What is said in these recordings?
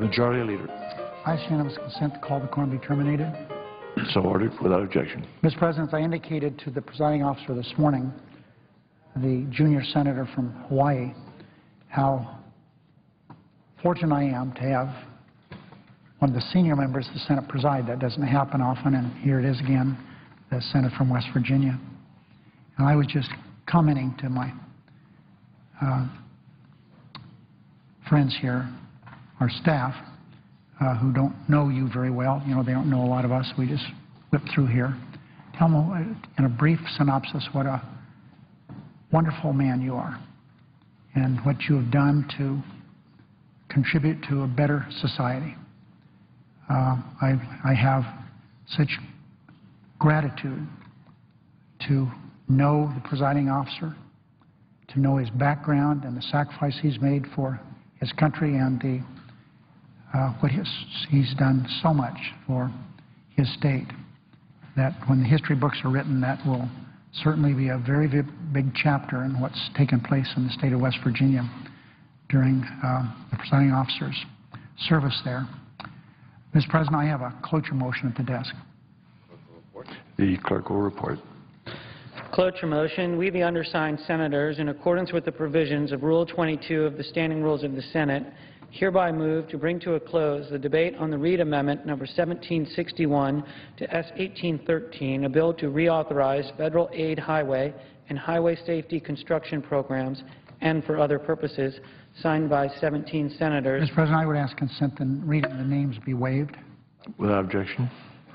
Majority Leader. I ask unanimous consent to call the quorum be terminated. So ordered, without objection. Mr. President, as I indicated to the presiding officer this morning, the junior senator from Hawaii, how fortunate I am to have one of the senior members of the Senate preside. That doesn't happen often, and here it is again, the senator from West Virginia. And I was just commenting to my friends here, our staff, who don't know you very well. You know, they don't know a lot of us. We just whip through here. Tell them in a brief synopsis what a wonderful man you are and what you have done to contribute to a better society. I have such gratitude to know the presiding officer, to know his background and the sacrifice he's made for his country and he's done so much for his state that when the history books are written, that will certainly be a very big chapter in what's taken place in the state of West Virginia during the presiding officer's service there. Mr. President, I have a cloture motion at the desk. The clerk will report. Cloture motion. We, the undersigned senators, in accordance with the provisions of Rule 22 of the Standing Rules of the Senate, hereby move to bring to a close the debate on the Reid Amendment number 1761 to S. 1813, a bill to reauthorize federal aid highway and highway safety construction programs and for other purposes, signed by 17 senators. Mr. President, I would ask consent that reading the names be waived. Without objection.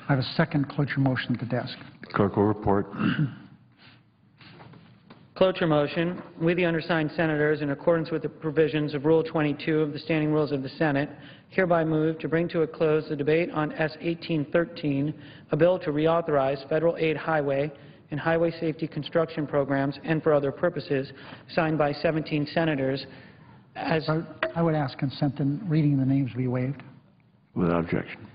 I have a second cloture motion at the desk. The clerk will report. Cloture motion. We, the undersigned senators, in accordance with the provisions of Rule 22 of the Standing Rules of the Senate, hereby move to bring to a close the debate on S. 1813, a bill to reauthorize federal aid highway and highway safety construction programs and for other purposes, signed by 17 senators. I would ask consent that reading the names be waived. Without objection.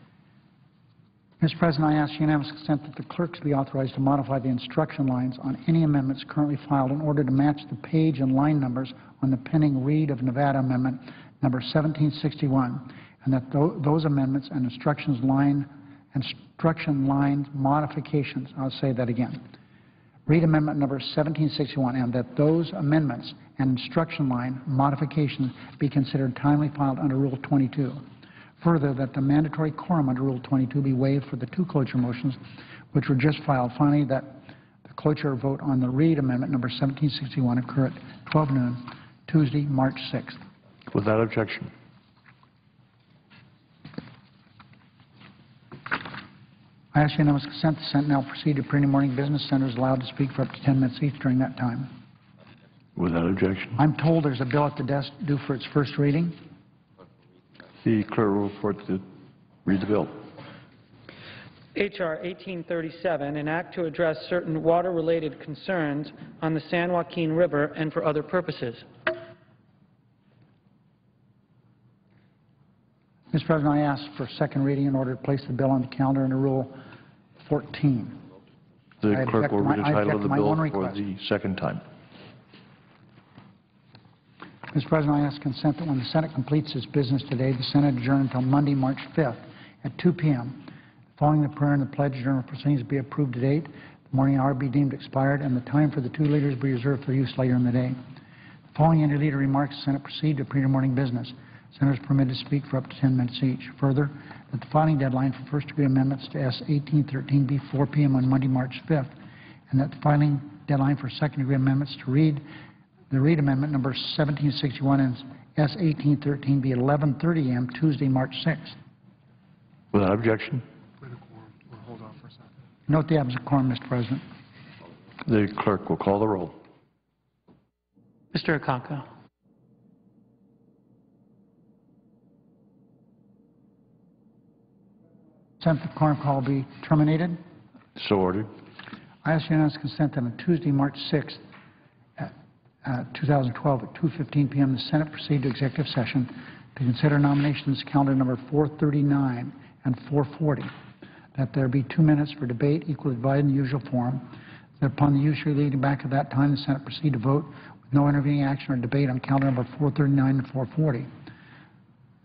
Mr. President, I ask unanimous consent that the clerks be authorized to modify the instruction lines on any amendments currently filed in order to match the page and line numbers on the pending Reid of Nevada Amendment number 1761, and that those amendments and instruction line modifications, I'll say that again, Reid Amendment number 1761, and that those amendments and instruction line modifications be considered timely filed under Rule 22. Further, that the mandatory quorum under Rule 22 be waived for the two cloture motions which were just filed. Finally, that the cloture vote on the Reid Amendment number 1761 occur at 12 noon, Tuesday, March 6th. Without objection. I ask unanimous consent the Senate now proceed to pre morning business. Senators allowed to speak for up to 10 minutes each during that time. Without objection. I'm told there's a bill at the desk due for its first reading. The clerk will report to read the bill. H.R. 1837, an act to address certain water-related concerns on the San Joaquin River and for other purposes. Mr. President, I ask for second reading in order to place the bill on the calendar under Rule 14. The clerk will read the title of the bill for the second time. Mr. President, I ask consent that when the Senate completes its business today, the Senate adjourn until Monday, March 5th at 2 p.m. Following the prayer and the pledge, adjournment proceedings be approved at 8. The morning hour be deemed expired, and the time for the two leaders be reserved for use later in the day. Following any leader remarks, the Senate proceed to pre-morning business. Senators permitted to speak for up to 10 minutes each. Further, that the filing deadline for first-degree amendments to S. 1813 be 4 p.m. on Monday, March 5th, and that the filing deadline for second-degree amendments to the Reid Amendment number 1761 and S. 1813 be 11:30 a.m. Tuesday, March 6th. Without objection. We'll hold on for a second. Note the absence of quorum, Mr. President. The clerk will call the roll. Mr. Akaka. Consent the quorum call be terminated. So ordered. I ask unanimous consent that on Tuesday, March 6th, 2012 at 2:15 p.m. the Senate proceed to executive session to consider nominations calendar number 439 and 440, that there be 2 minutes for debate equally divided in the usual form, that upon the usually leading back of that time the Senate proceed to vote with no intervening action or debate on calendar number 439 and 440,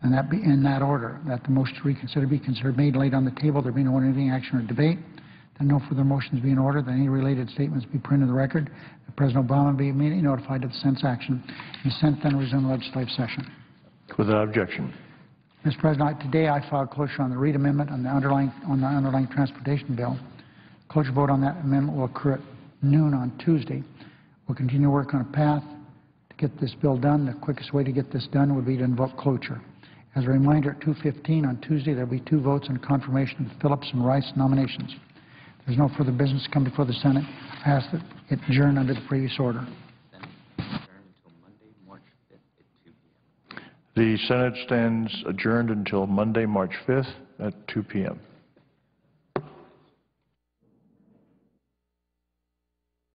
and that be in that order, that the motion to reconsider be considered made, laid on the table, there be no anything action or debate, that no further motions be in order, that any related statements be printed in the record, that President Obama be immediately notified of the Senate's action, and the Senate then resume the legislative session. Without objection. Mr. President, today I filed cloture on the Reid Amendment on the underlying transportation bill. Cloture vote on that amendment will occur at noon on Tuesday. We'll continue to work on a path to get this bill done. The quickest way to get this done would be to invoke cloture. As a reminder, at 2:15 on Tuesday, there will be 2 votes on confirmation of the Phillips and Rice nominations. If there's no further business to come before the Senate, I ask that it adjourn under the previous order. The Senate stands adjourned until Monday, March 5th at 2 p.m.